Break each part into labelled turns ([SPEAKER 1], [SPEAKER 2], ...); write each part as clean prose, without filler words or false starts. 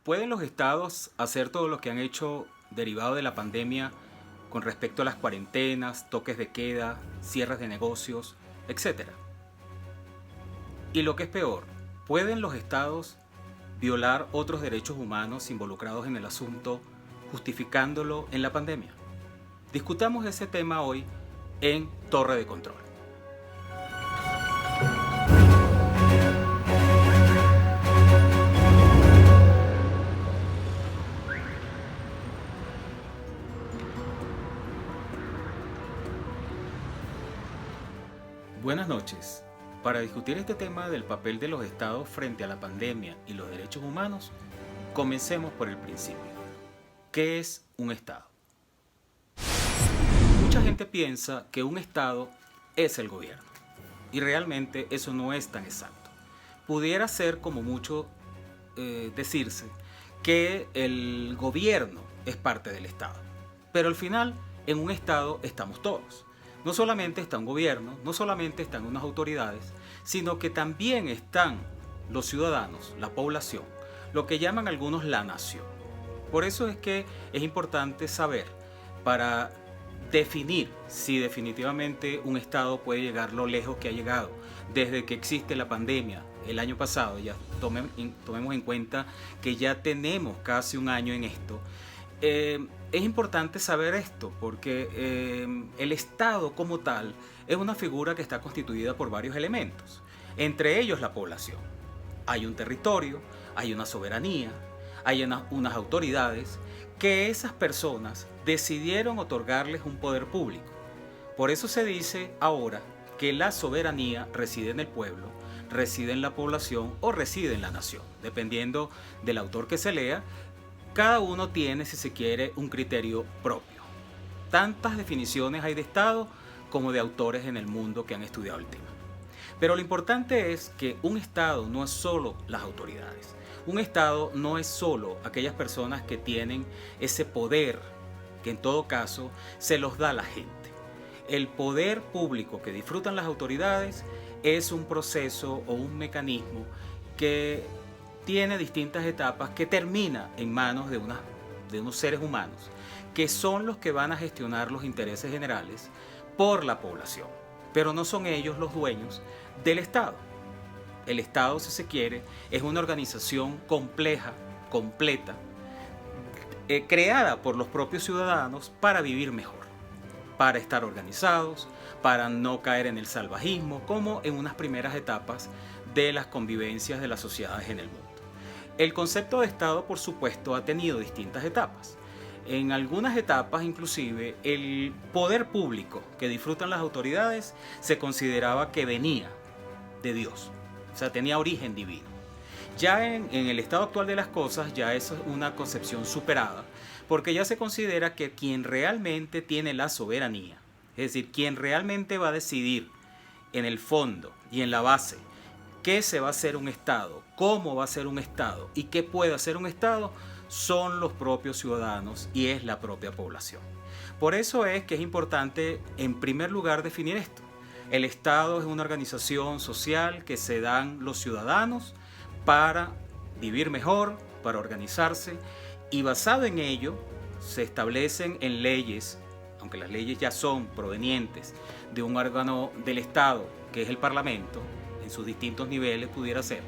[SPEAKER 1] ¿Pueden los estados hacer todo lo que han hecho derivado de la pandemia con respecto a las cuarentenas, toques de queda, cierres de negocios, etcétera? Y lo que es peor, ¿pueden los estados violar otros derechos humanos involucrados en el asunto, justificándolo en la pandemia? Discutamos ese tema hoy en Torre de Control. Buenas noches. Para discutir este tema del papel de los estados frente a la pandemia y los derechos humanos, comencemos por el principio. ¿Qué es un estado? Mucha gente piensa que un estado es el gobierno, y realmente eso no es tan exacto. Pudiera ser como mucho decirse que el gobierno es parte del estado, pero al final en un estado estamos todos. No solamente está un gobierno, no solamente están unas autoridades, sino que también están los ciudadanos, la población, lo que llaman algunos la nación. Por eso es que es importante saber, para definir si definitivamente un estado puede llegar lo lejos que ha llegado desde que existe la pandemia el año pasado. Ya tomemos en cuenta que ya tenemos casi un año en esto. Es importante saber esto porque el Estado como tal es una figura que está constituida por varios elementos, entre ellos la población. Hay un territorio, hay una soberanía, hay unas autoridades que esas personas decidieron otorgarles un poder público. Por eso se dice ahora que la soberanía reside en el pueblo, reside en la población o reside en la nación, dependiendo del autor que se lea. Cada uno tiene, si se quiere, un criterio propio. Tantas definiciones hay de Estado como de autores en el mundo que han estudiado el tema. Pero lo importante es que un Estado no es solo las autoridades. Un Estado no es solo aquellas personas que tienen ese poder, que en todo caso se los da la gente. El poder público que disfrutan las autoridades es un proceso o un mecanismo que tiene distintas etapas que termina en manos de unos seres humanos que son los que van a gestionar los intereses generales por la población, pero no son ellos los dueños del Estado. El Estado, si se quiere, es una organización compleja, completa, creada por los propios ciudadanos para vivir mejor, para estar organizados, para no caer en el salvajismo, como en unas primeras etapas de las convivencias de las sociedades en el mundo. El concepto de Estado, por supuesto, ha tenido distintas etapas. En algunas etapas, inclusive, el poder público que disfrutan las autoridades se consideraba que venía de Dios, o sea, tenía origen divino. Ya en el estado actual de las cosas, ya eso es una concepción superada, porque ya se considera que quien realmente tiene la soberanía, es decir, quien realmente va a decidir en el fondo y en la base qué se va a hacer un Estado, cómo va a ser un Estado y qué puede hacer un Estado, son los propios ciudadanos y es la propia población. Por eso es que es importante, en primer lugar, definir esto. El Estado es una organización social que se dan los ciudadanos para vivir mejor, para organizarse, y basado en ello se establecen en leyes, aunque las leyes ya son provenientes de un órgano del Estado, que es el Parlamento, en sus distintos niveles pudiera ser,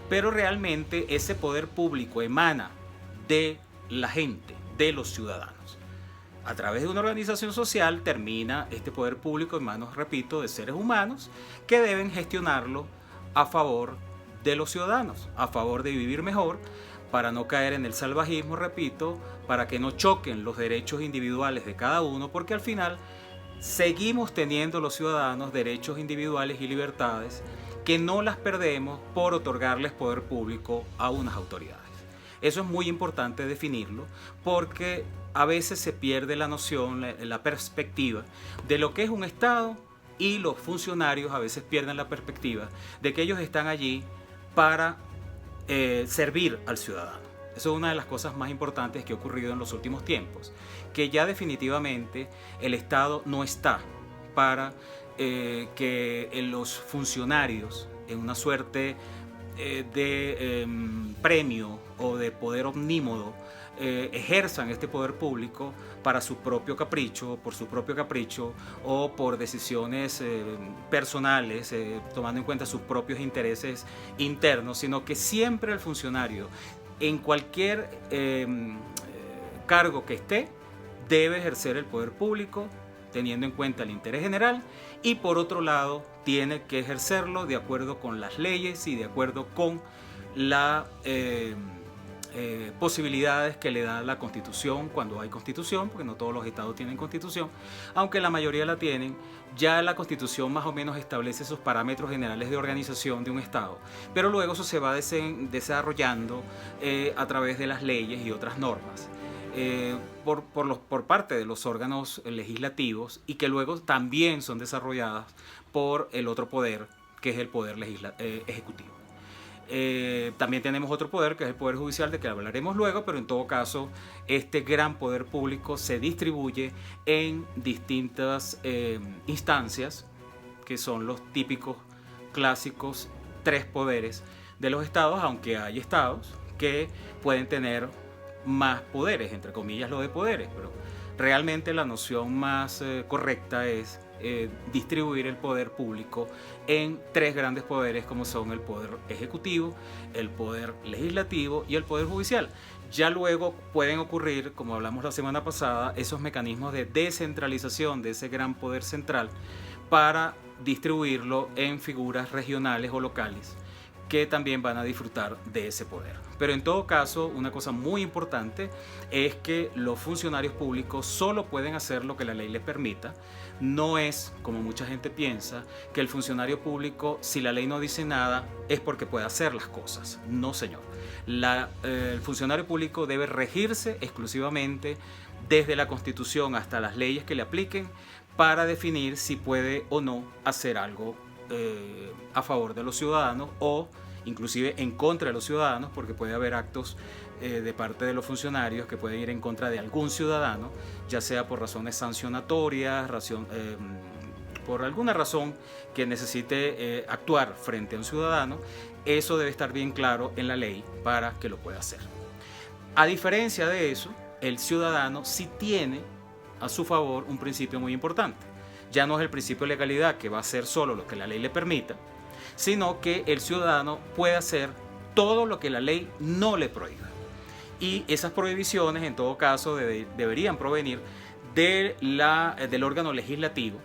[SPEAKER 1] pero realmente ese poder público emana de la gente, de los ciudadanos. A través de una organización social termina este poder público en manos, repito, de seres humanos que deben gestionarlo a favor de los ciudadanos, a favor de vivir mejor, para no caer en el salvajismo, repito, para que no choquen los derechos individuales de cada uno, porque al final seguimos teniendo los ciudadanos derechos individuales y libertades que no las perdemos por otorgarles poder público a unas autoridades. Eso es muy importante definirlo porque a veces se pierde la noción, la perspectiva de lo que es un Estado, y los funcionarios a veces pierden la perspectiva de que ellos están allí para servir al ciudadano. Eso es una de las cosas más importantes que ha ocurrido en los últimos tiempos, que ya definitivamente el Estado no está para que los funcionarios, en una suerte premio o de poder omnímodo ejerzan este poder público para su propio capricho, por su propio capricho o por decisiones personales, tomando en cuenta sus propios intereses internos, sino que siempre el funcionario, en cualquier cargo que esté, debe ejercer el poder público teniendo en cuenta el interés general y por otro lado tiene que ejercerlo de acuerdo con las leyes y de acuerdo con las posibilidades que le da la Constitución cuando hay Constitución, porque no todos los estados tienen Constitución, aunque la mayoría la tienen. Ya la Constitución más o menos establece esos parámetros generales de organización de un estado, pero luego eso se va desarrollando a través de las leyes y otras normas. Por parte de los órganos legislativos y que luego también son desarrolladas por el otro poder, que es el poder ejecutivo. También tenemos otro poder, que es el poder judicial, de que hablaremos luego, pero en todo caso este gran poder público se distribuye en distintas instancias, que son los típicos, clásicos 3 poderes de los estados, aunque hay estados que pueden tener más poderes, entre comillas lo de poderes, pero realmente la noción más correcta es distribuir el poder público en 3 grandes poderes, como son el poder ejecutivo, el poder legislativo y el poder judicial. Ya luego pueden ocurrir, como hablamos la semana pasada, esos mecanismos de descentralización de ese gran poder central para distribuirlo en figuras regionales o locales que también van a disfrutar de ese poder. Pero en todo caso, una cosa muy importante es que los funcionarios públicos solo pueden hacer lo que la ley les permita. No es, como mucha gente piensa, que el funcionario público, si la ley no dice nada, es porque puede hacer las cosas. No, señor. El funcionario público debe regirse exclusivamente desde la Constitución hasta las leyes que le apliquen para definir si puede o no hacer algo a favor de los ciudadanos o inclusive en contra de los ciudadanos, porque puede haber actos de parte de los funcionarios que pueden ir en contra de algún ciudadano, ya sea por razones sancionatorias, por alguna razón que necesite actuar frente a un ciudadano. Eso debe estar bien claro en la ley para que lo pueda hacer. A diferencia de eso, el ciudadano sí tiene a su favor un principio muy importante. Ya no es el principio de legalidad, que va a ser solo lo que la ley le permita, sino que el ciudadano puede hacer todo lo que la ley no le prohíba. Y esas prohibiciones, en todo caso, deberían provenir del órgano legislativo,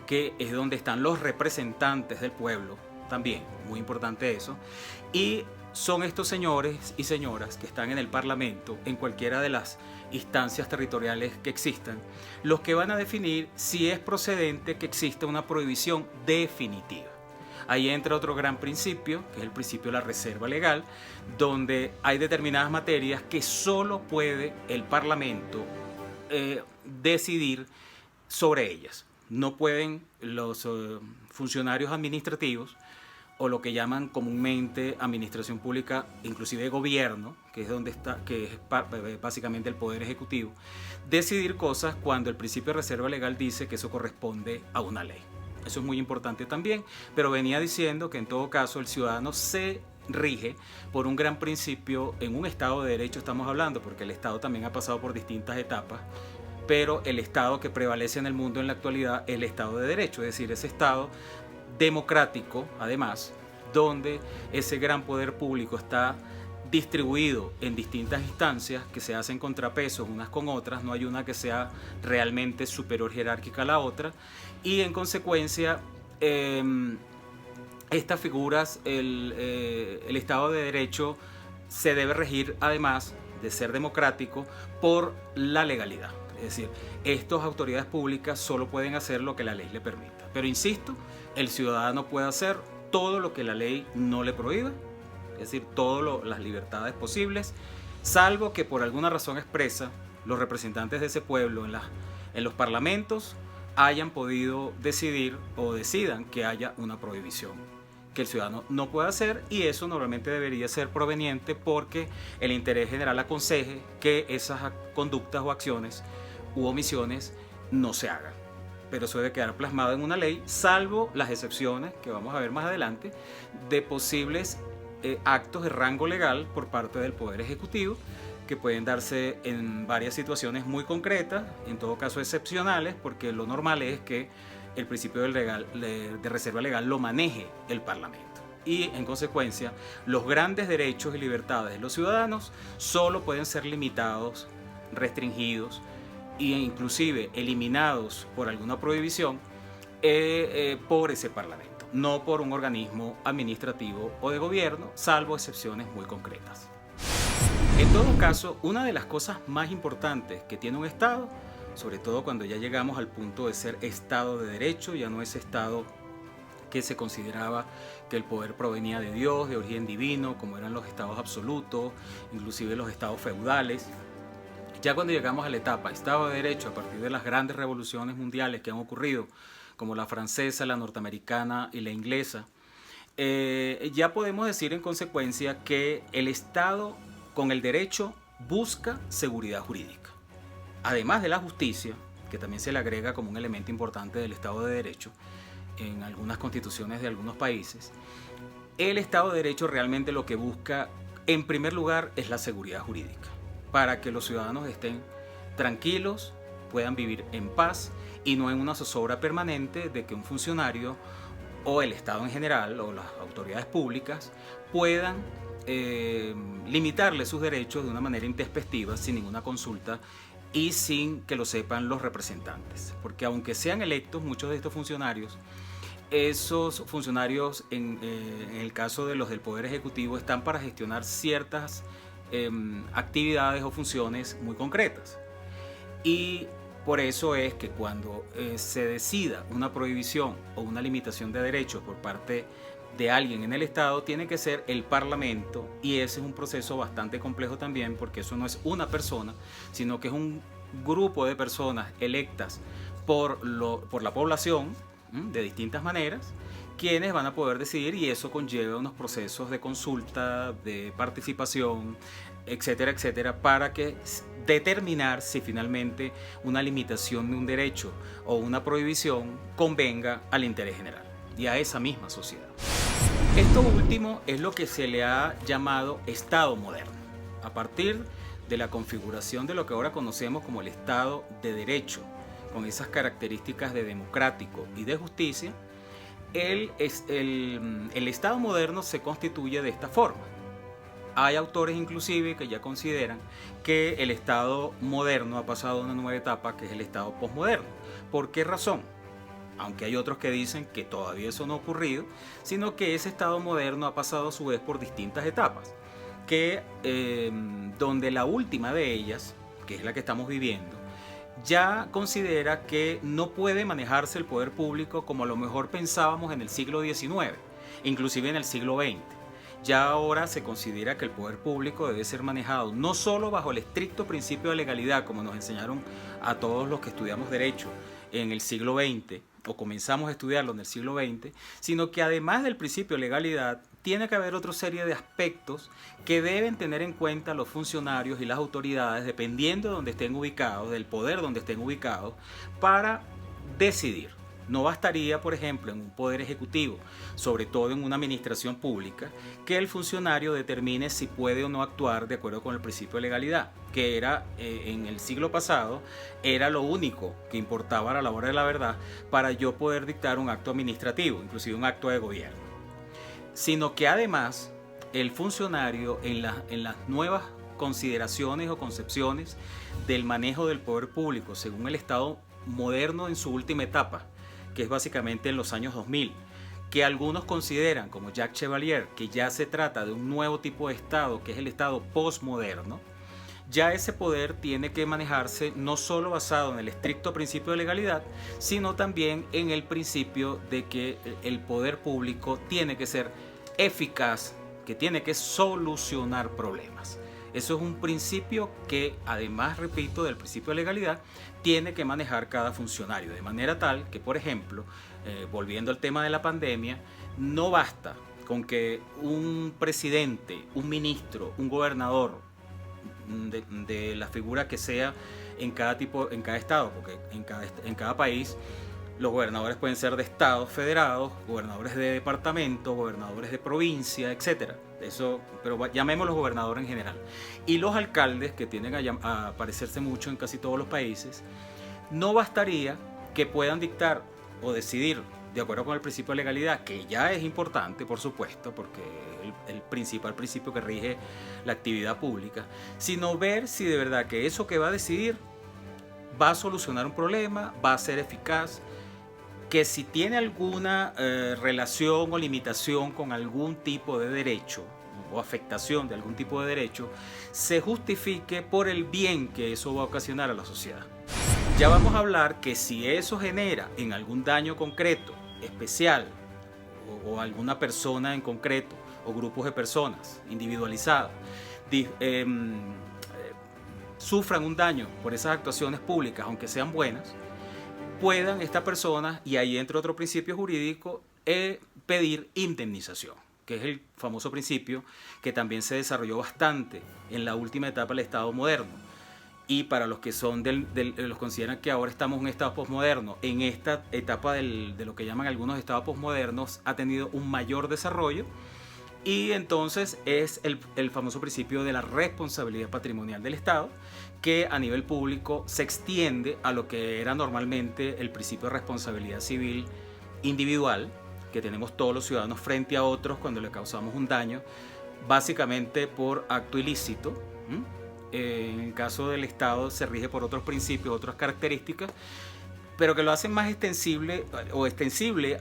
[SPEAKER 1] que es donde están los representantes del pueblo, también, muy importante eso, y son estos señores y señoras que están en el Parlamento, en cualquiera de las instancias territoriales que existan, los que van a definir si es procedente que exista una prohibición definitiva. Ahí entra otro gran principio, que es el principio de la reserva legal, donde hay determinadas materias que solo puede el Parlamento decidir sobre ellas. No pueden los funcionarios administrativos, o lo que llaman comúnmente administración pública, inclusive gobierno, que es donde está, que es básicamente el poder ejecutivo, decidir cosas cuando el principio de reserva legal dice que eso corresponde a una ley. Eso es muy importante también, pero venía diciendo que en todo caso el ciudadano se rige por un gran principio. En un Estado de Derecho estamos hablando, porque el Estado también ha pasado por distintas etapas, pero el Estado que prevalece en el mundo en la actualidad es el Estado de Derecho, es decir, ese Estado democrático, además, donde ese gran poder público está distribuido en distintas instancias que se hacen contrapesos unas con otras, no hay una que sea realmente superior jerárquica a la otra, y en consecuencia estas figuras, el Estado de Derecho se debe regir, además de ser democrático, por la legalidad. Es decir, estas autoridades públicas solo pueden hacer lo que la ley le permita. Pero insisto, el ciudadano puede hacer todo lo que la ley no le prohíbe, es decir, todas las libertades posibles, salvo que por alguna razón expresa los representantes de ese pueblo en los parlamentos hayan podido decidir o decidan que haya una prohibición que el ciudadano no puede hacer, y eso normalmente debería ser proveniente porque el interés general aconseje que esas conductas o acciones u omisiones no se hagan. pero eso debe quedar plasmado en una ley, salvo las excepciones que vamos a ver más adelante de posibles actos de rango legal por parte del Poder Ejecutivo, que pueden darse en varias situaciones muy concretas, en todo caso excepcionales, porque lo normal es que el principio de reserva legal lo maneje el Parlamento. Y en consecuencia, los grandes derechos y libertades de los ciudadanos solo pueden ser limitados, restringidos e inclusive eliminados por alguna prohibición por ese Parlamento, no por un organismo administrativo o de gobierno, salvo excepciones muy concretas. En todo caso, una de las cosas más importantes que tiene un Estado, sobre todo cuando ya llegamos al punto de ser Estado de Derecho, ya no es Estado que se consideraba que el poder provenía de Dios, de origen divino, como eran los estados absolutos, inclusive los estados feudales. Ya cuando llegamos a la etapa Estado de Derecho, a partir de las grandes revoluciones mundiales que han ocurrido, como la francesa, la norteamericana y la inglesa, ya podemos decir en consecuencia que el Estado con el derecho busca seguridad jurídica. Además de la justicia, que también se le agrega como un elemento importante del Estado de Derecho en algunas constituciones de algunos países, el Estado de Derecho realmente lo que busca en primer lugar es la seguridad jurídica, para que los ciudadanos estén tranquilos, puedan vivir en paz y no en una zozobra permanente de que un funcionario o el Estado en general o las autoridades públicas puedan limitarle sus derechos de una manera intempestiva, sin ninguna consulta y sin que lo sepan los representantes. Porque aunque sean electos muchos de estos funcionarios, esos funcionarios en el caso de los del Poder Ejecutivo están para gestionar ciertas actividades o funciones muy concretas. Y por eso es que cuando se decida una prohibición o una limitación de derechos por parte de alguien en el Estado, tiene que ser el Parlamento, y ese es un proceso bastante complejo también, porque eso no es una persona, sino que es un grupo de personas electas por la población de distintas maneras, quienes van a poder decidir, y eso conlleva unos procesos de consulta, de participación, etcétera, etcétera, para que determinar si finalmente una limitación de un derecho o una prohibición convenga al interés general y a esa misma sociedad. Esto último es lo que se le ha llamado Estado moderno. A partir de la configuración de lo que ahora conocemos como el Estado de Derecho, con esas características de democrático y de justicia, el Estado moderno se constituye de esta forma. Hay autores inclusive que ya consideran que el Estado moderno ha pasado a una nueva etapa, que es el Estado posmoderno. ¿Por qué razón? Aunque hay otros que dicen que todavía eso no ha ocurrido, sino que ese Estado moderno ha pasado a su vez por distintas etapas, que donde la última de ellas, que es la que estamos viviendo, ya considera que no puede manejarse el poder público como a lo mejor pensábamos en el siglo XIX, inclusive en el siglo XX. Ya ahora se considera que el poder público debe ser manejado no solo bajo el estricto principio de legalidad, como nos enseñaron a todos los que estudiamos Derecho en el siglo XX, o comenzamos a estudiarlo en el siglo XX, sino que además del principio de legalidad, tiene que haber otra serie de aspectos que deben tener en cuenta los funcionarios y las autoridades, dependiendo de donde estén ubicados, del poder donde estén ubicados, para decidir. No bastaría, por ejemplo, en un poder ejecutivo, sobre todo en una administración pública, que el funcionario determine si puede o no actuar de acuerdo con el principio de legalidad, que era en el siglo pasado, era lo único que importaba a la hora de la verdad para yo poder dictar un acto administrativo, inclusive un acto de gobierno. Sino que además el funcionario en las nuevas consideraciones o concepciones del manejo del poder público según el Estado moderno en su última etapa, que es básicamente en los años 2000, que algunos consideran, como Jacques Chevalier, que ya se trata de un nuevo tipo de Estado, que es el Estado postmoderno, ya ese poder tiene que manejarse no solo basado en el estricto principio de legalidad, sino también en el principio de que el poder público tiene que ser eficaz, que tiene que solucionar problemas. Eso es un principio que, además, repito, del principio de legalidad, tiene que manejar cada funcionario, de manera tal que, por ejemplo, volviendo al tema de la pandemia, no basta con que un presidente, un ministro, un gobernador, de la figura que sea en cada estado, porque en cada país Los gobernadores pueden ser de estados federados, gobernadores de departamento, gobernadores de provincia, etcétera. Eso, pero llamémoslos gobernadores en general. Y los alcaldes, que tienden a aparecerse mucho en casi todos los países, no bastaría que puedan dictar o decidir de acuerdo con el principio de legalidad, que ya es importante, por supuesto, porque es el principal principio que rige la actividad pública, sino ver si de verdad que eso que va a decidir va a solucionar un problema, va a ser eficaz, que si tiene alguna relación o limitación con algún tipo de derecho o afectación de algún tipo de derecho, se justifique por el bien que eso va a ocasionar a la sociedad. Ya vamos a hablar que si eso genera en algún daño concreto, especial, o alguna persona en concreto, o grupos de personas individualizadas, sufran un daño por esas actuaciones públicas, aunque sean buenas, puedan estas personas, y ahí entra otro principio jurídico, pedir indemnización, que es el famoso principio que también se desarrolló bastante en la última etapa del Estado moderno. Y para los que son los consideran que ahora estamos en un estado posmoderno, en esta etapa de lo que llaman algunos estados posmodernos ha tenido un mayor desarrollo, y entonces es el famoso principio de la responsabilidad patrimonial del Estado, que a nivel público se extiende a lo que era normalmente el principio de responsabilidad civil individual que tenemos todos los ciudadanos frente a otros cuando le causamos un daño, básicamente por acto ilícito. En el caso del Estado se rige por otros principios, otras características, pero que lo hacen más extensible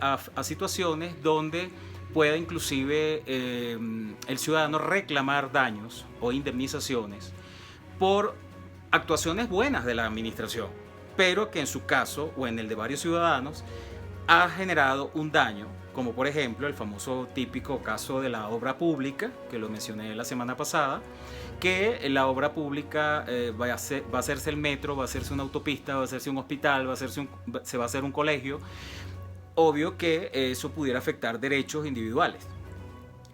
[SPEAKER 1] a situaciones donde pueda inclusive el ciudadano reclamar daños o indemnizaciones por actuaciones buenas de la administración, pero que en su caso o en el de varios ciudadanos ha generado un daño, como por ejemplo el famoso típico caso de la obra pública, que lo mencioné la semana pasada, que la obra pública va a hacerse el metro, va a hacerse una autopista, va a hacerse un hospital, se va a hacer un colegio. Obvio que eso pudiera afectar derechos individuales.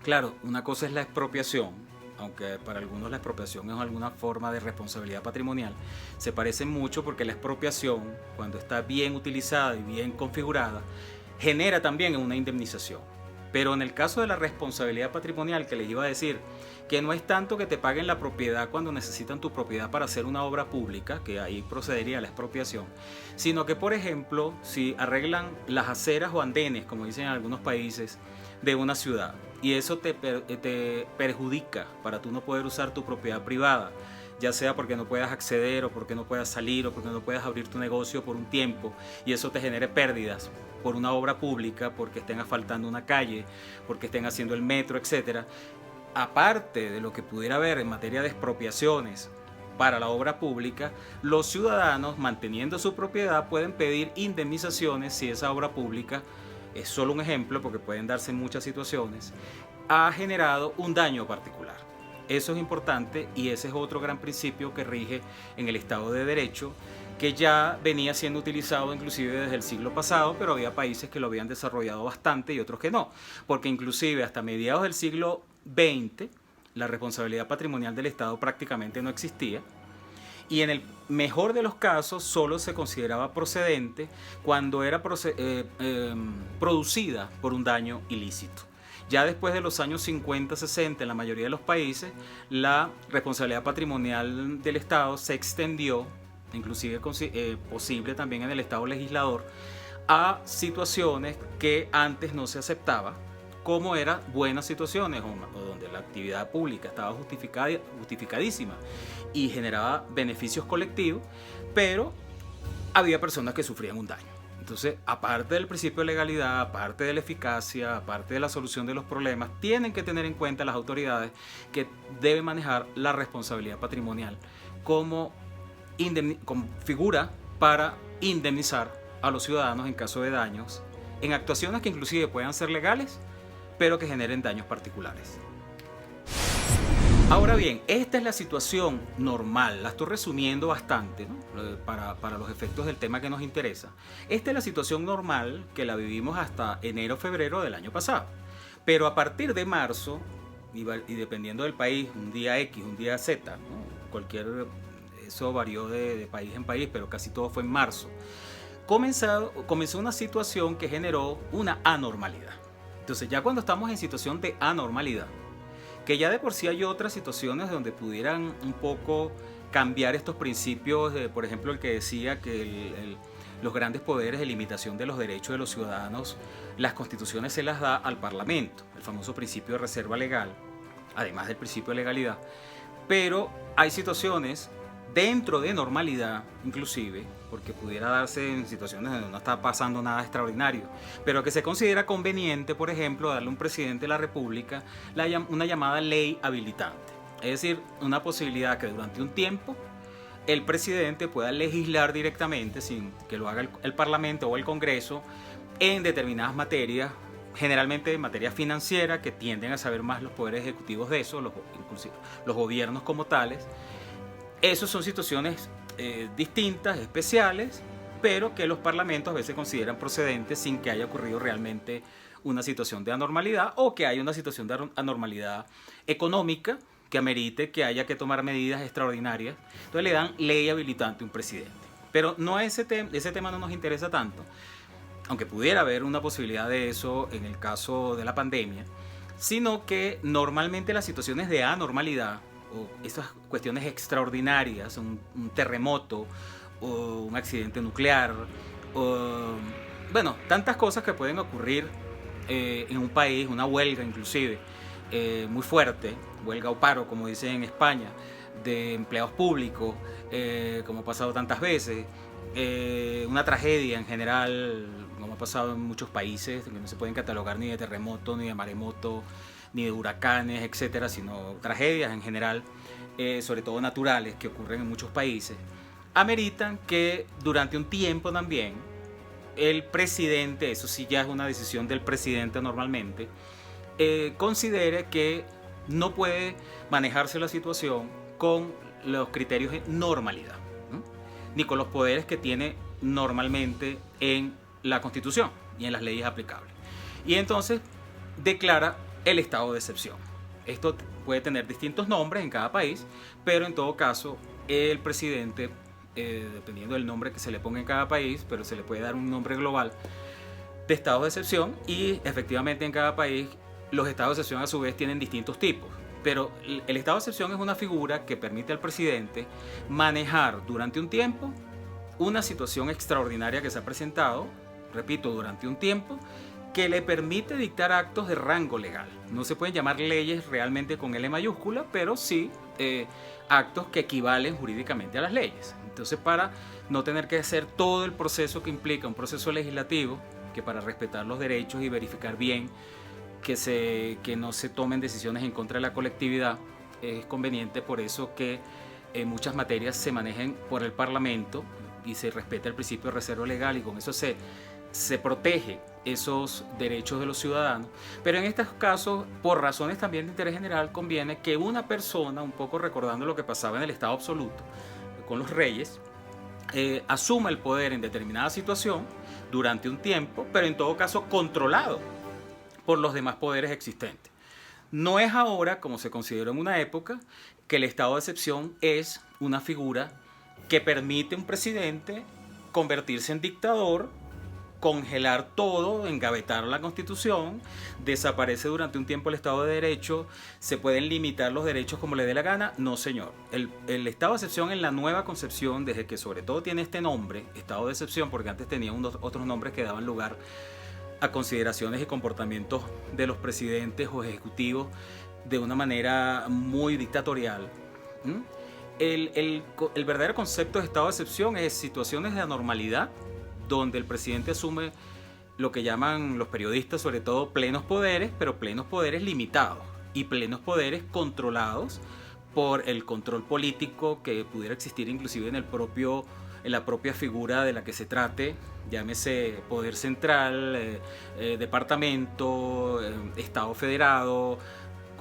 [SPEAKER 1] Claro, una cosa es la expropiación, aunque para algunos la expropiación es alguna forma de responsabilidad patrimonial. Se parecen mucho porque la expropiación, cuando está bien utilizada y bien configurada, genera también una indemnización. Pero en el caso de la responsabilidad patrimonial, que les iba a decir, que no es tanto que te paguen la propiedad cuando necesitan tu propiedad para hacer una obra pública, que ahí procedería la expropiación, sino que, por ejemplo, si arreglan las aceras o andenes, como dicen en algunos países, de una ciudad, y eso te perjudica para tú no poder usar tu propiedad privada, ya sea porque no puedas acceder o porque no puedas salir o porque no puedas abrir tu negocio por un tiempo, y eso te genere pérdidas por una obra pública, porque estén asfaltando una calle, porque estén haciendo el metro, etcétera. Aparte de lo que pudiera haber en materia de expropiaciones para la obra pública, los ciudadanos, manteniendo su propiedad, pueden pedir indemnizaciones si esa obra pública, es solo un ejemplo porque pueden darse en muchas situaciones, ha generado un daño particular. Eso es importante, y ese es otro gran principio que rige en el Estado de Derecho, que ya venía siendo utilizado inclusive desde el siglo pasado, pero había países que lo habían desarrollado bastante y otros que no, porque inclusive hasta mediados del siglo XX la responsabilidad patrimonial del Estado prácticamente no existía, y en el mejor de los casos solo se consideraba procedente cuando era producida por un daño ilícito. Ya después de los años 50, 60, en la mayoría de los países, la responsabilidad patrimonial del Estado se extendió, inclusive posible también en el Estado legislador, a situaciones que antes no se aceptaba, como eran buenas situaciones o donde la actividad pública estaba justificadísima y generaba beneficios colectivos, pero había personas que sufrían un daño. Entonces, aparte del principio de legalidad, aparte de la eficacia, aparte de la solución de los problemas, tienen que tener en cuenta las autoridades que deben manejar la responsabilidad patrimonial como figura para indemnizar a los ciudadanos en caso de daños, en actuaciones que inclusive puedan ser legales, pero que generen daños particulares. Ahora bien, esta es la situación normal, la estoy resumiendo bastante, ¿no? para los efectos del tema que nos interesa. Esta es la situación normal que la vivimos hasta enero, febrero del año pasado. Pero a partir de marzo, y dependiendo del país, un día X, un día Z, ¿no? Eso varió de país en país, pero casi todo fue en marzo. comenzó una situación que generó una anormalidad. Entonces ya cuando estamos en situación de anormalidad, que ya de por sí hay otras situaciones donde pudieran un poco cambiar estos principios, por ejemplo el que decía que los grandes poderes de limitación de los derechos de los ciudadanos, las constituciones se las da al Parlamento, el famoso principio de reserva legal, además del principio de legalidad. Pero hay situaciones dentro de normalidad, inclusive, porque pudiera darse en situaciones donde no está pasando nada extraordinario, pero que se considera conveniente, por ejemplo, darle a un presidente de la República una llamada ley habilitante. Es decir, una posibilidad que durante un tiempo el presidente pueda legislar directamente, sin que lo haga el Parlamento o el Congreso, en determinadas materias, generalmente en materia financiera, que tienden a saber más los poderes ejecutivos de eso, inclusive los gobiernos como tales. Esas son situaciones distintas, especiales, pero que los parlamentos a veces consideran procedentes sin que haya ocurrido realmente una situación de anormalidad o que haya una situación de anormalidad económica que amerite que haya que tomar medidas extraordinarias. Entonces le dan ley habilitante a un presidente. Pero no ese tema no nos interesa tanto, aunque pudiera haber una posibilidad de eso en el caso de la pandemia, sino que normalmente las situaciones de anormalidad o esas cuestiones extraordinarias, un terremoto o un accidente nuclear, o, bueno, tantas cosas que pueden ocurrir en un país, una huelga inclusive, muy fuerte, huelga o paro, como dicen en España, de empleados públicos, como ha pasado tantas veces, una tragedia en general, como ha pasado en muchos países, que no se pueden catalogar ni de terremoto, ni de maremoto, ni de huracanes, etcétera, sino tragedias en general, sobre todo naturales, que ocurren en muchos países, ameritan que durante un tiempo también el presidente, eso sí ya es una decisión del presidente normalmente, considere que no puede manejarse la situación con los criterios de normalidad, ¿no? Ni con los poderes que tiene normalmente en la Constitución y en las leyes aplicables. Y entonces declara el estado de excepción. Esto puede tener distintos nombres en cada país, pero en todo caso el presidente, dependiendo del nombre que se le ponga en cada país, pero se le puede dar un nombre global de estado de excepción, y efectivamente en cada país los estados de excepción a su vez tienen distintos tipos. Pero el estado de excepción es una figura que permite al presidente manejar durante un tiempo una situación extraordinaria que se ha presentado, repito, durante un tiempo, que le permite dictar actos de rango legal. No se pueden llamar leyes realmente con L mayúscula, pero sí actos que equivalen jurídicamente a las leyes. Entonces, para no tener que hacer todo el proceso que implica un proceso legislativo, que para respetar los derechos y verificar bien que no se tomen decisiones en contra de la colectividad, es conveniente por eso que muchas materias se manejen por el Parlamento y se respeta el principio de reserva legal, y con eso se protege esos derechos de los ciudadanos. Pero en estos casos, por razones también de interés general, conviene que una persona, un poco recordando lo que pasaba en el Estado absoluto con los reyes, asuma el poder en determinada situación durante un tiempo, pero en todo caso controlado por los demás poderes existentes. No es ahora, como se consideró en una época, que el estado de excepción es una figura que permite a un presidente convertirse en dictador, congelar todo, engavetar la Constitución, desaparece durante un tiempo el Estado de Derecho, se pueden limitar los derechos como le dé la gana. No, señor. El estado de excepción en la nueva concepción, desde que sobre todo tiene este nombre, estado de excepción, porque antes tenía otros nombres que daban lugar a consideraciones y comportamientos de los presidentes o ejecutivos de una manera muy dictatorial. El verdadero concepto de estado de excepción es situaciones de anormalidad donde el presidente asume lo que llaman los periodistas sobre todo plenos poderes, pero plenos poderes limitados y plenos poderes controlados por el control político que pudiera existir inclusive en la propia figura de la que se trate, llámese poder central, departamento, estado federado,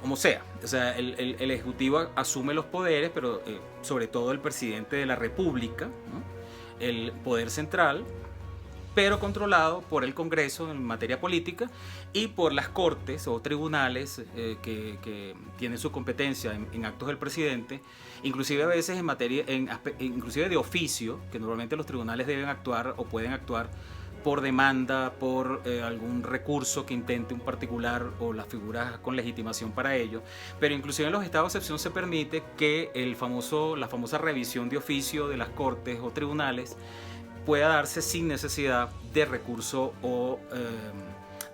[SPEAKER 1] como sea. O sea, el ejecutivo asume los poderes, pero sobre todo el presidente de la república, ¿no? El poder central pero controlado por el Congreso en materia política y por las cortes o tribunales que tienen su competencia en actos del presidente, inclusive a veces en materia, inclusive de oficio, que normalmente los tribunales deben actuar o pueden actuar por demanda, por algún recurso que intente un particular o las figuras con legitimación para ello, pero inclusive en los estados de excepción se permite que la famosa revisión de oficio de las cortes o tribunales pueda darse sin necesidad de recurso o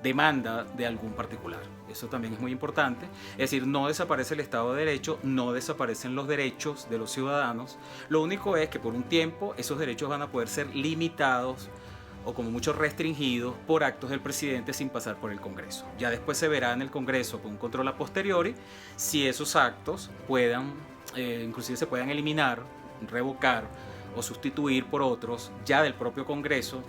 [SPEAKER 1] demanda de algún particular. Eso también es muy importante. Es decir, no desaparece el Estado de Derecho, no desaparecen los derechos de los ciudadanos. Lo único es que por un tiempo esos derechos van a poder ser limitados o como mucho restringidos por actos del presidente sin pasar por el Congreso. Ya después se verá en el Congreso con un control a posteriori si esos actos puedan, inclusive se puedan eliminar, revocar o sustituir por otros ya del propio Congreso.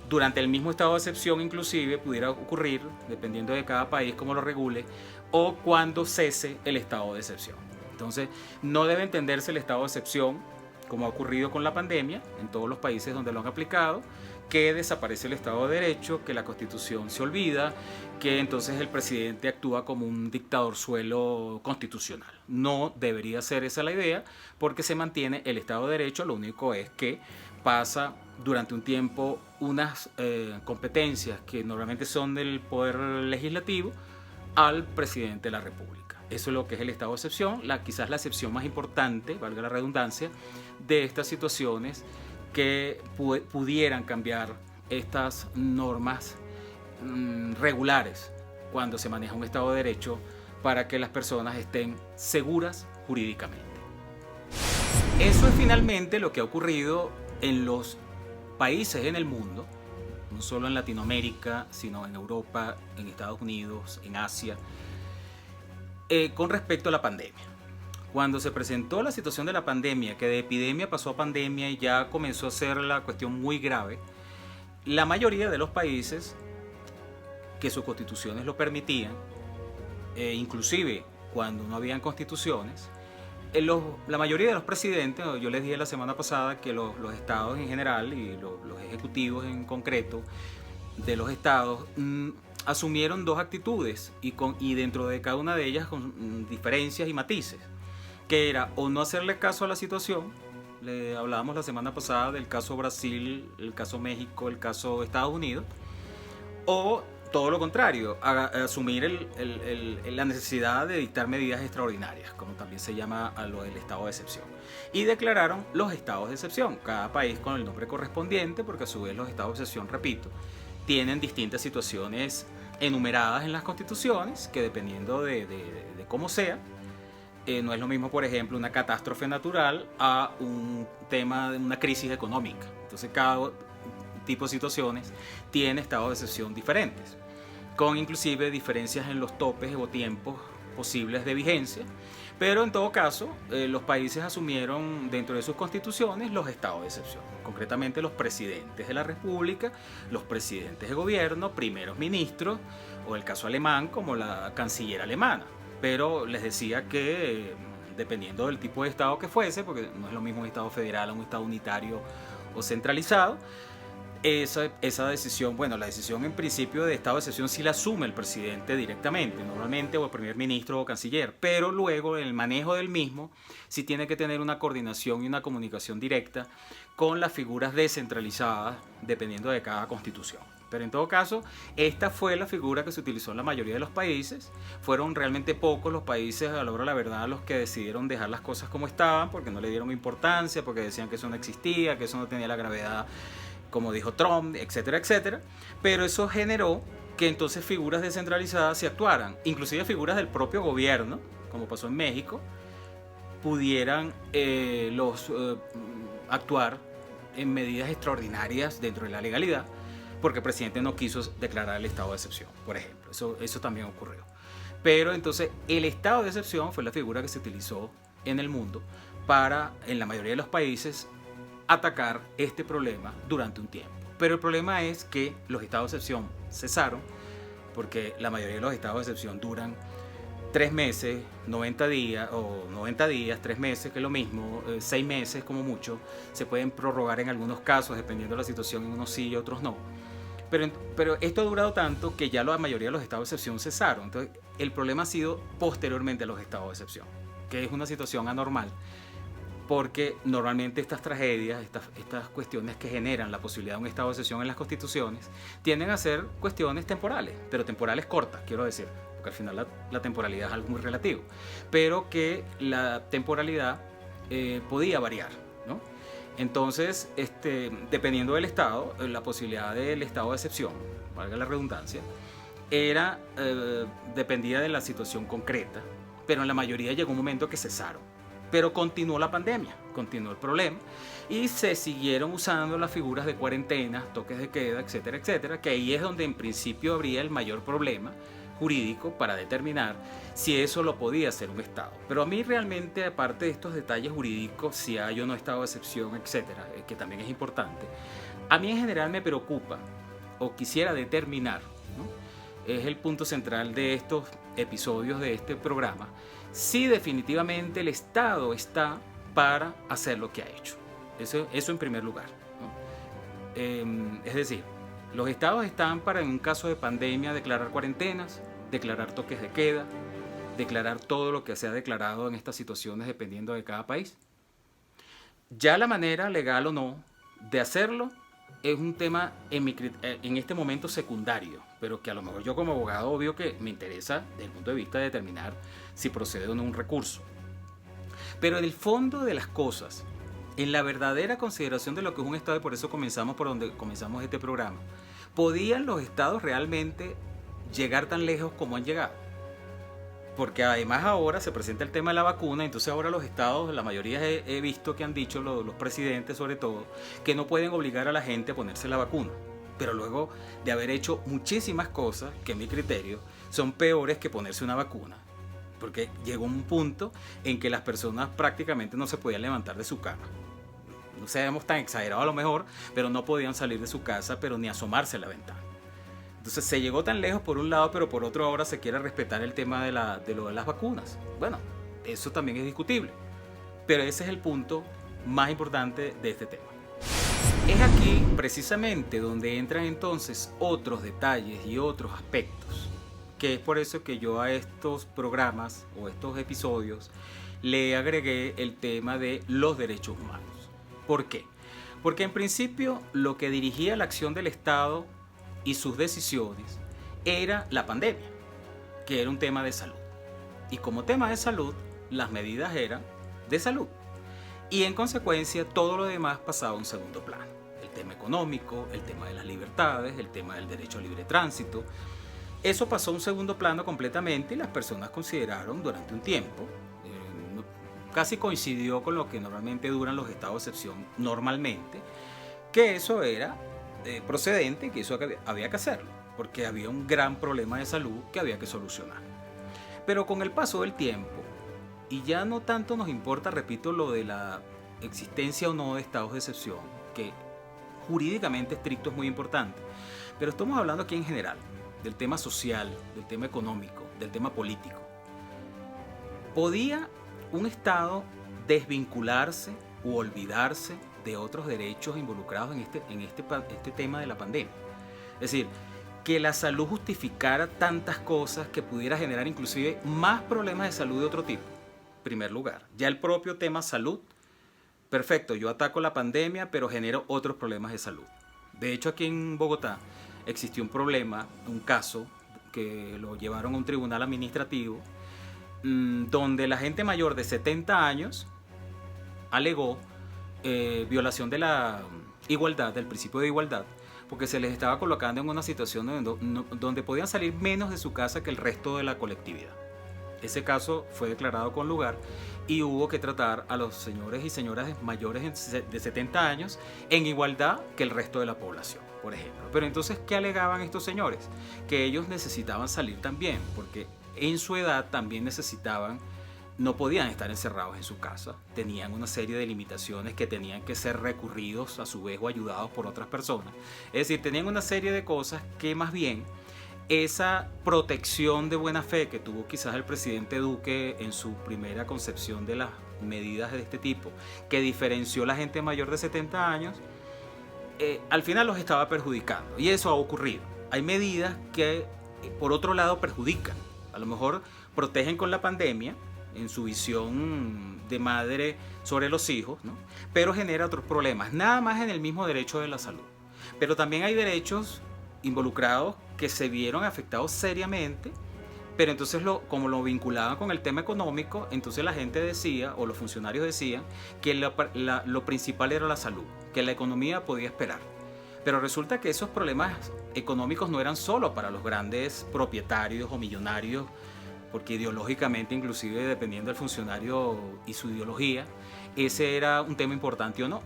[SPEAKER 1] Durante el mismo estado de excepción inclusive pudiera ocurrir, dependiendo de cada país cómo lo regule, o cuando cese el estado de excepción. Entonces no debe entenderse el estado de excepción como ha ocurrido con la pandemia en todos los países donde lo han aplicado, que desaparece el Estado de Derecho, que la Constitución se olvida, que entonces el presidente actúa como un dictadorzuelo constitucional. No debería ser esa la idea, porque se mantiene el Estado de Derecho. Lo único es que pasa durante un tiempo unas competencias que normalmente son del Poder Legislativo al presidente de la República. Eso es lo que es el estado de excepción, quizás la excepción más importante, valga la redundancia, de estas situaciones que pudieran cambiar estas normas regulares cuando se maneja un Estado de Derecho para que las personas estén seguras jurídicamente. Eso es finalmente lo que ha ocurrido en los países en el mundo, no solo en Latinoamérica, sino en Europa, en Estados Unidos, en Asia, con respecto a la pandemia. Cuando se presentó la situación de la pandemia, que de epidemia pasó a pandemia y ya comenzó a ser la cuestión muy grave, la mayoría de los países que sus constituciones lo permitían, inclusive cuando no habían constituciones, la mayoría de los presidentes, yo les dije la semana pasada que los estados en general y los ejecutivos en concreto de los estados asumieron dos actitudes y dentro de cada una de ellas con diferencias y matices, que era o no hacerle caso a la situación. Le hablábamos la semana pasada del caso Brasil, el caso México, el caso Estados Unidos, o todo lo contrario, asumir la necesidad de dictar medidas extraordinarias, como también se llama a lo del estado de excepción. Y declararon los estados de excepción, cada país con el nombre correspondiente, porque a su vez los estados de excepción, repito, tienen distintas situaciones enumeradas en las constituciones, que dependiendo de cómo sea, no es lo mismo, por ejemplo, una catástrofe natural a un tema de una crisis económica. Entonces cada tipo de situaciones tiene estados de excepción diferentes, con inclusive diferencias en los topes o tiempos posibles de vigencia, pero en todo caso los países asumieron dentro de sus constituciones los estados de excepción, concretamente los presidentes de la República, los presidentes de gobierno, primeros ministros, o el caso alemán como la canciller alemana. Pero les decía que dependiendo del tipo de estado que fuese, porque no es lo mismo un estado federal o un estado unitario o centralizado, esa decisión, la decisión en principio de estado de excepción sí la asume el presidente directamente, normalmente, o el primer ministro o canciller, pero luego el manejo del mismo sí tiene que tener una coordinación y una comunicación directa con las figuras descentralizadas dependiendo de cada constitución. Pero en todo caso, esta fue la figura que se utilizó en la mayoría de los países. Fueron realmente pocos los países, a la hora de la verdad, los que decidieron dejar las cosas como estaban, porque no le dieron importancia, porque decían que eso no existía, que eso no tenía la gravedad, como dijo Trump, etcétera, etcétera. Pero eso generó que entonces figuras descentralizadas se actuaran, inclusive figuras del propio gobierno, como pasó en México, pudieran actuar en medidas extraordinarias dentro de la legalidad, porque el presidente no quiso declarar el estado de excepción, por ejemplo. Eso también ocurrió. Pero entonces el estado de excepción fue la figura que se utilizó en el mundo para, en la mayoría de los países, atacar este problema durante un tiempo. Pero el problema es que los estados de excepción cesaron, porque la mayoría de los estados de excepción duran 3 meses, 90 días, o 90 días, 3 meses, que es lo mismo, 6 meses como mucho, se pueden prorrogar en algunos casos, dependiendo de la situación, en unos sí y otros no. Pero esto ha durado tanto que ya la mayoría de los estados de excepción cesaron. Entonces, el problema ha sido posteriormente a los estados de excepción, que es una situación anormal, porque normalmente estas tragedias, estas cuestiones que generan la posibilidad de un estado de excepción en las constituciones, tienden a ser cuestiones temporales, pero temporales cortas, quiero decir, porque al final la temporalidad es algo muy relativo, pero que la temporalidad podía variar, ¿no? Entonces, dependiendo del estado, la posibilidad del estado de excepción, valga la redundancia, dependía de la situación concreta, pero en la mayoría llegó un momento que cesaron. Pero continuó la pandemia, continuó el problema y se siguieron usando las figuras de cuarentena, toques de queda, etcétera, etcétera, que ahí es donde en principio habría el mayor problema jurídico para determinar si eso lo podía hacer un Estado. Pero a mí realmente, aparte de estos detalles jurídicos, si hay o no estado de excepción, etcétera, que también es importante, a mí en general me preocupa o quisiera determinar, ¿no? Es el punto central de estos episodios de este programa, si definitivamente el Estado está para hacer lo que ha hecho. Eso en primer lugar, ¿no? Es decir, los estados están para, en un caso de pandemia, declarar cuarentenas, declarar toques de queda, declarar todo lo que se ha declarado en estas situaciones dependiendo de cada país. Ya la manera, legal o no, de hacerlo es un tema en este momento secundario, pero que a lo mejor yo como abogado, obvio que me interesa desde el punto de vista de determinar si procede o no un recurso. Pero en el fondo de las cosas, en la verdadera consideración de lo que es un Estado, y por eso comenzamos por donde comenzamos este programa, ¿podían los Estados realmente llegar tan lejos como han llegado? Porque además ahora se presenta el tema de la vacuna, entonces ahora los estados, la mayoría he visto que han dicho, los presidentes sobre todo, que no pueden obligar a la gente a ponerse la vacuna. Pero luego de haber hecho muchísimas cosas que, en mi criterio, son peores que ponerse una vacuna. Porque llegó un punto en que las personas prácticamente no se podían levantar de su cama. No seamos tan exagerados a lo mejor, pero no podían salir de su casa, pero ni asomarse a la ventana. Entonces se llegó tan lejos por un lado, pero por otro ahora se quiere respetar el tema de lo de las vacunas. Bueno, eso también es discutible, pero ese es el punto más importante de este tema. Es aquí precisamente donde entran entonces otros detalles y otros aspectos, que es por eso que yo a estos programas o estos episodios le agregué el tema de los derechos humanos. ¿Por qué? Porque en principio lo que dirigía la acción del Estado y sus decisiones era la pandemia, que era un tema de salud. Y como tema de salud, las medidas eran de salud. Y en consecuencia, todo lo demás pasaba a un segundo plano. El tema económico, el tema de las libertades, el tema del derecho a libre tránsito. Eso pasó a un segundo plano completamente y las personas consideraron durante un tiempo, casi coincidió con lo que normalmente duran los estados de excepción normalmente, que eso era procedente, que eso había que hacerlo, porque había un gran problema de salud que había que solucionar. Pero con el paso del tiempo, y ya no tanto nos importa, repito, lo de la existencia o no de estados de excepción, que jurídicamente estricto es muy importante, pero estamos hablando aquí en general, del tema social, del tema económico, del tema político. ¿Podía un Estado desvincularse u olvidarse de otros derechos involucrados en este tema de la pandemia? Es decir, que la salud justificara tantas cosas que pudiera generar inclusive más problemas de salud de otro tipo. En primer lugar, ya el propio tema salud, perfecto, yo ataco la pandemia, pero genero otros problemas de salud. De hecho, aquí en Bogotá existió un problema, un caso que lo llevaron a un tribunal administrativo, donde la gente mayor de 70 años alegó violación de la igualdad, del principio de igualdad, porque se les estaba colocando en una situación donde podían salir menos de su casa que el resto de la colectividad. Ese caso fue declarado con lugar y hubo que tratar a los señores y señoras mayores de 70 años en igualdad que el resto de la población, por ejemplo. Pero entonces, ¿qué alegaban estos señores? Que ellos necesitaban salir también, porque en su edad también necesitaban, no podían estar encerrados en su casa, tenían una serie de limitaciones que tenían que ser recurridos a su vez o ayudados por otras personas. Es decir, tenían una serie de cosas que más bien esa protección de buena fe que tuvo quizás el presidente Duque en su primera concepción de las medidas de este tipo, que diferenció a la gente mayor de 70 años, al final los estaba perjudicando. Y eso ha ocurrido. Hay medidas que, por otro lado, perjudican. A lo mejor protegen con la pandemia, en su visión de madre sobre los hijos, ¿no? Pero genera otros problemas, nada más en el mismo derecho de la salud. Pero también hay derechos involucrados que se vieron afectados seriamente, pero entonces como lo vinculaban con el tema económico, entonces la gente decía, o los funcionarios decían, que lo principal era la salud, que la economía podía esperar. Pero resulta que esos problemas económicos no eran solo para los grandes propietarios o millonarios, porque ideológicamente, inclusive dependiendo del funcionario y su ideología, ese era un tema importante o no,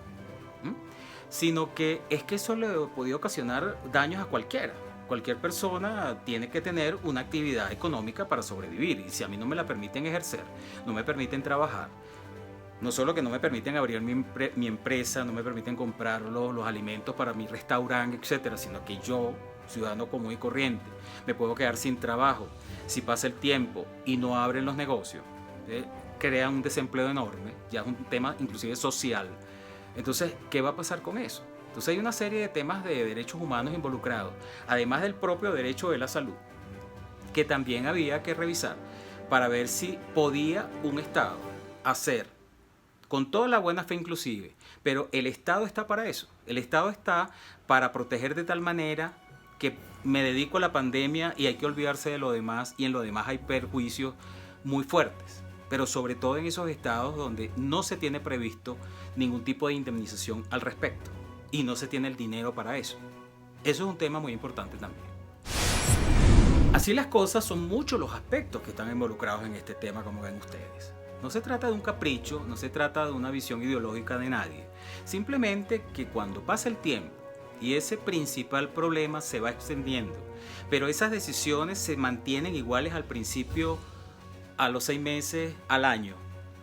[SPEAKER 1] sino que es que eso le podía ocasionar daños a cualquiera. Cualquier persona tiene que tener una actividad económica para sobrevivir, y si a mí no me la permiten ejercer, no me permiten trabajar, no solo que no me permiten abrir mi empresa, no me permiten comprar los alimentos para mi restaurante, etcétera, sino que yo, ciudadano común y corriente, me puedo quedar sin trabajo. Si pasa el tiempo y no abren los negocios, crea un desempleo enorme, ya es un tema inclusive social. Entonces, ¿qué va a pasar con eso? Entonces hay una serie de temas de derechos humanos involucrados, además del propio derecho de la salud, que también había que revisar para ver si podía un Estado hacer, con toda la buena fe inclusive, pero el Estado está para eso. El Estado está para proteger de tal manera que me dedico a la pandemia y hay que olvidarse de lo demás, y en lo demás hay perjuicios muy fuertes, pero sobre todo en esos estados donde no se tiene previsto ningún tipo de indemnización al respecto y no se tiene el dinero para eso. Eso es un tema muy importante también. Así las cosas, son muchos los aspectos que están involucrados en este tema, como ven ustedes. No se trata de un capricho, no se trata de una visión ideológica de nadie, simplemente que cuando pasa el tiempo y ese principal problema se va extendiendo, pero esas decisiones se mantienen iguales al principio, a los 6 meses, al año,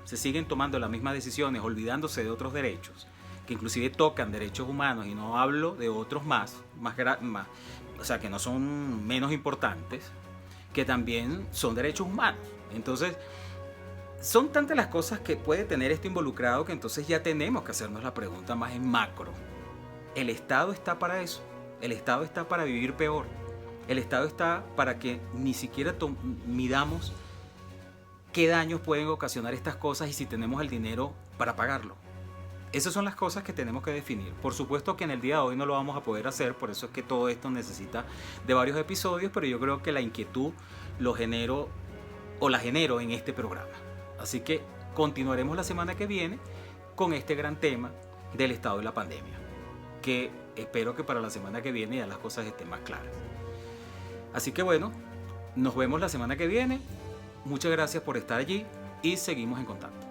[SPEAKER 1] se siguen tomando las mismas decisiones, olvidándose de otros derechos, que inclusive tocan derechos humanos, y no hablo de otros más, o sea, que no son menos importantes, que también son derechos humanos. Entonces, son tantas las cosas que puede tener esto involucrado, que entonces ya tenemos que hacernos la pregunta más en macro. ¿El Estado está para eso? ¿El Estado está para vivir peor? ¿El Estado está para que ni siquiera midamos qué daños pueden ocasionar estas cosas y si tenemos el dinero para pagarlo? Esas son las cosas que tenemos que definir. Por supuesto que en el día de hoy no lo vamos a poder hacer, por eso es que todo esto necesita de varios episodios, pero yo creo que la inquietud la genero en este programa. Así que continuaremos la semana que viene con este gran tema del estado de la pandemia, que espero que para la semana que viene ya las cosas estén más claras. Así que bueno, nos vemos la semana que viene. Muchas gracias por estar allí y seguimos en contacto.